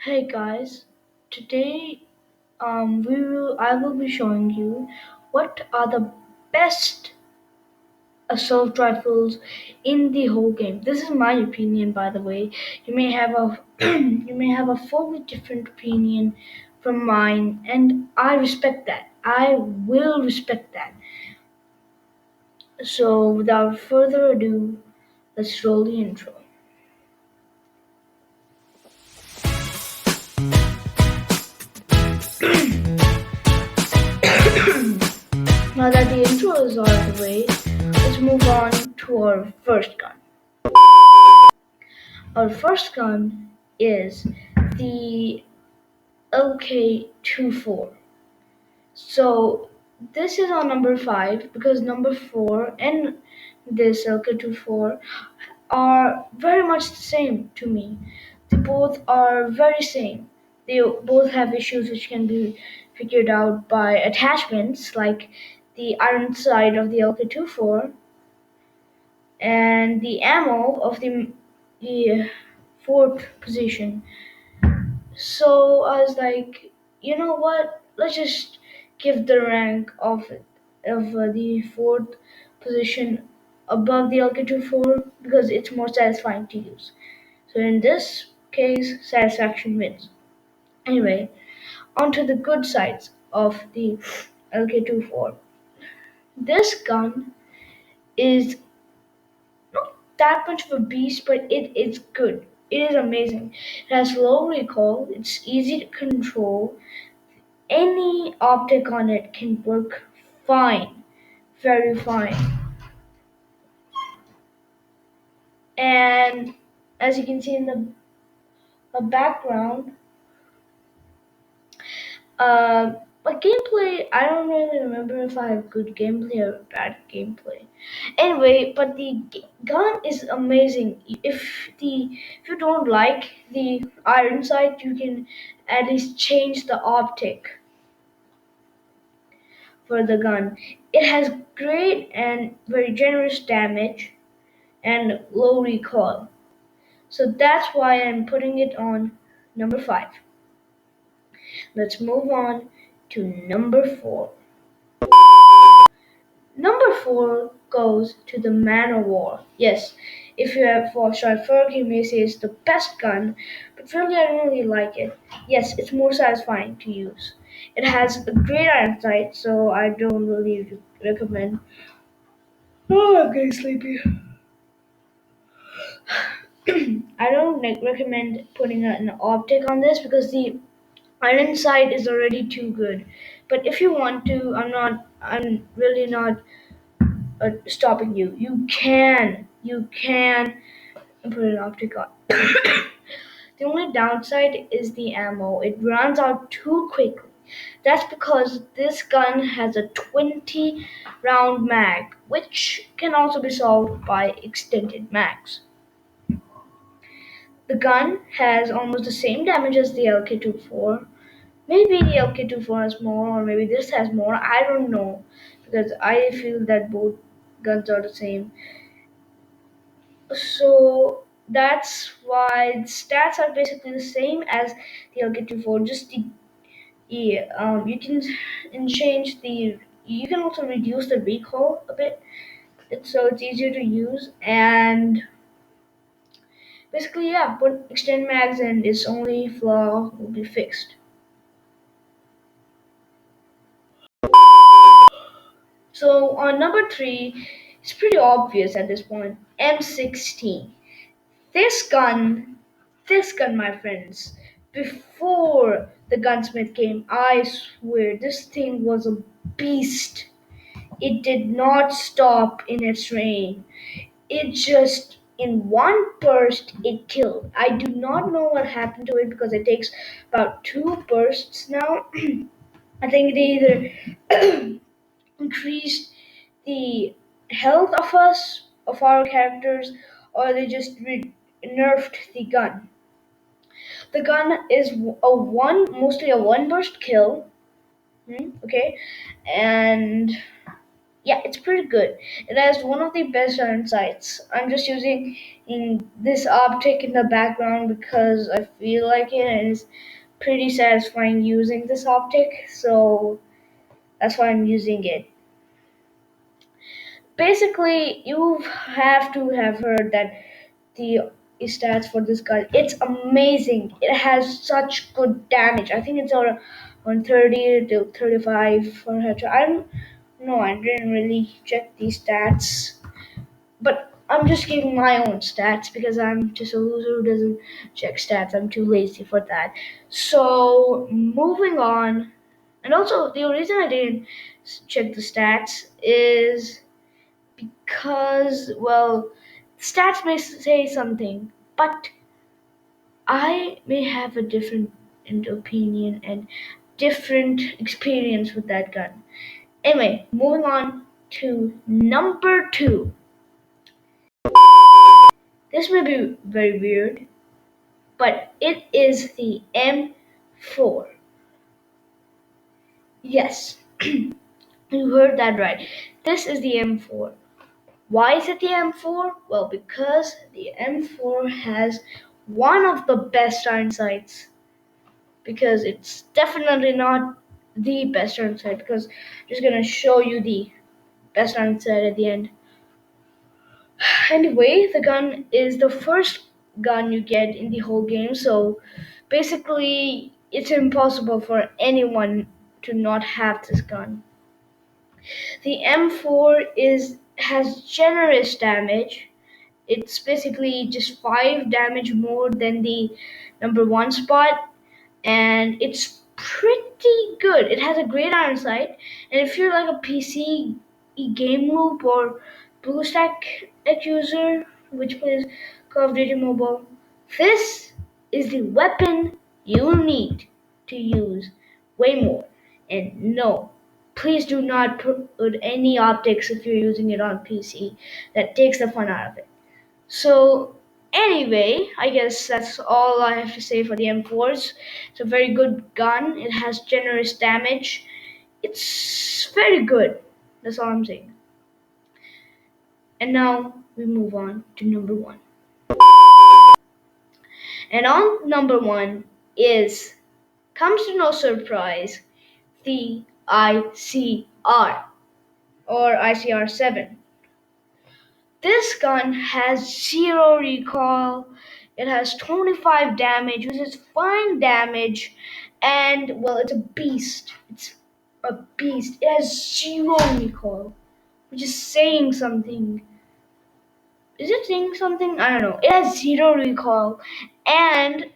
Hey guys, today I will be showing you what are the best assault rifles in the whole game. This is my opinion, by the way. You may have a you may have a fully different opinion from mine, and I respect that. I will respect that. So without further ado, let's roll the intro. Now that the intro is out of the way, let's move on to our first gun. Our first gun is the LK24. So this is on number 5 because number 4 and this LK24 are very much the same to me. They both are very same. They both have issues which can be figured out by attachments like the iron sight of the LK24 and the ammo of the fourth position. So I was like, you know what? Let's just give the rank of the fourth position above the LK24 because it's more satisfying to use. So in this case, satisfaction wins. Anyway, onto the good sides of the LK24. This gun is not that much of a beast, but it is good. It is amazing. It has low recoil, it's easy to control. Any optic on it can work fine, very fine. And as you can see in the background, uh, but gameplay, I don't really remember if I have good gameplay or bad gameplay. Anyway, but the gun is amazing. If you don't like the iron sight, you can at least change the optic for the gun. It has great and very generous damage and low recoil. So that's why I'm putting it on number 5. Let's move on to number 4. Number 4 goes to the Man of War. Yes, if you have watched Ferg, you may say it's the best gun, but really I don't really like it. Yes, it's more satisfying to use. It has a great iron sight, so I don't really recommend. Oh, I'm getting sleepy. I don't recommend putting an optic on this because the iron sight is already too good. But if you want to, I'm really not stopping you. You can put an optic on. The only downside is the ammo. It runs out too quickly. That's because this gun has a 20 round mag, which can also be solved by extended mags. The gun has almost the same damage as the LK24. Maybe the LK24 has more, or maybe this has more. I don't know because I feel that both guns are the same. So that's why the stats are basically the same as the LK24. Just you can change the. You can also reduce the recoil a bit, so it's easier to use. And basically, yeah, put extend mags and its only flaw will be fixed. So on number 3, it's pretty obvious at this point. M16. This gun, this gun, my friends. Before the gunsmith came, I swear this thing was a beast. It did not stop in its reign. It just in one burst it killed. I do not know what happened to it because it takes about 2 bursts now. I think they either increased the health of our characters, or they just nerfed the gun. The gun is mostly a one burst kill. Okay, and Yeah, it's pretty good. It has one of the best iron sights. I'm just using this optic in the background because I feel like it, and it's pretty satisfying using this optic, so that's why I'm using it. Basically, you have to have heard that the stats for this gun. It's amazing. It has such good damage. I think it's on 30 to 35 for headshot. I don't know. I didn't really check these stats, but I'm just giving my own stats because I'm just a loser who doesn't check stats. I'm too lazy for that. So moving on, and also the reason I didn't check the stats is because, well, stats may say something, but I may have a different opinion and different experience with that gun. Anyway, moving on to number two. This may be very weird, but it is the M4. Yes, you heard that right. This is the M4. Why is it the M4? Well, because the M4 has one of the best iron sights. Because it's definitely not the best iron sight. Because I'm just gonna show you the best iron sight at the end. Anyway, the gun is the first gun you get in the whole game, so basically it's impossible for anyone to not have this gun. The M4 is has generous damage. It's basically just 5 damage more than the number 1 spot, and it's pretty good. It has a great iron sight, and if you're like a PC game loop or BlueStack user which plays Call of Duty Mobile, this is the weapon you need to use way more. And no, please do not put any optics if you're using it on PC. That takes the fun out of it. So anyway, I guess that's all I have to say for the M4s. It's a very good gun. It has generous damage. It's very good. That's all I'm saying. And now we move on to number one. And on number one is, comes to no surprise, the ICR or ICR 7. This gun has 0 recoil, it has 25 damage, which is fine damage, and well, it's a beast. It's a beast. It has 0 recoil, which is saying something. Is it saying something? I don't know. It has 0 recoil, and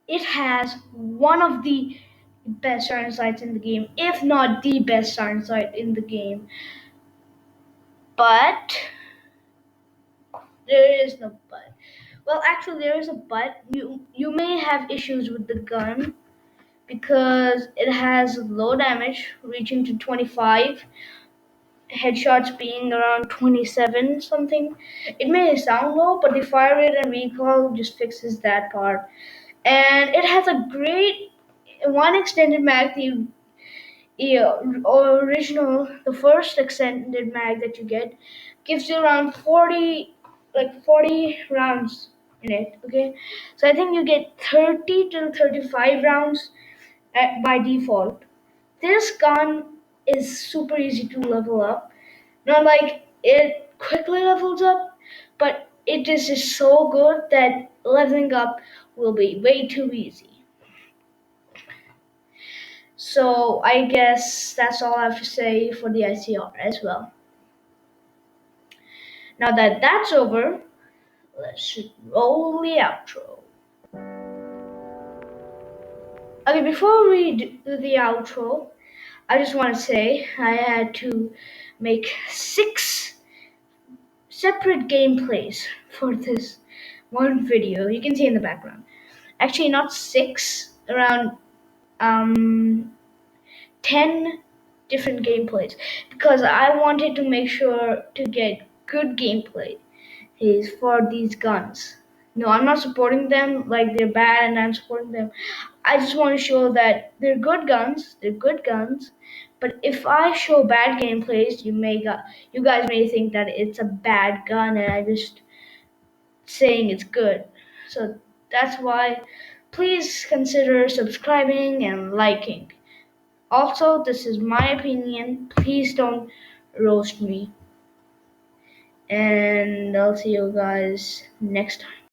it has one of the best iron sights in the game, if not the best iron sight in the game. But there is no but. Well, actually, there is a but. You may have issues with the gun because it has low damage, reaching to 25. Headshots being around 27 something. It may sound low, but the fire rate and recoil just fixes that part. And it has a great one extended mag. The first extended mag that you get gives you around 40 rounds in it. Okay, so I think you get 30 to 35 rounds by default. This gun is super easy to level up. Not like it quickly levels up, but it is just so good that leveling up will be way too easy. So I guess that's all I have to say for the ICR as well. Now that that's over, let's roll the outro. Okay, before we do the outro, I just want to say I had to make 6 separate gameplays for this one video. You can see in the background. Actually, not 6, around 10 different gameplays because I wanted to make sure to get good gameplay is for these guns. No, I'm not supporting them like they're bad and I'm supporting them. I just want to show that they're good guns, But if I show bad gameplays, you guys may think that it's a bad gun and I just saying it's good. So that's why please consider subscribing and liking. Also, this is my opinion. Please don't roast me. And I'll see you guys next time.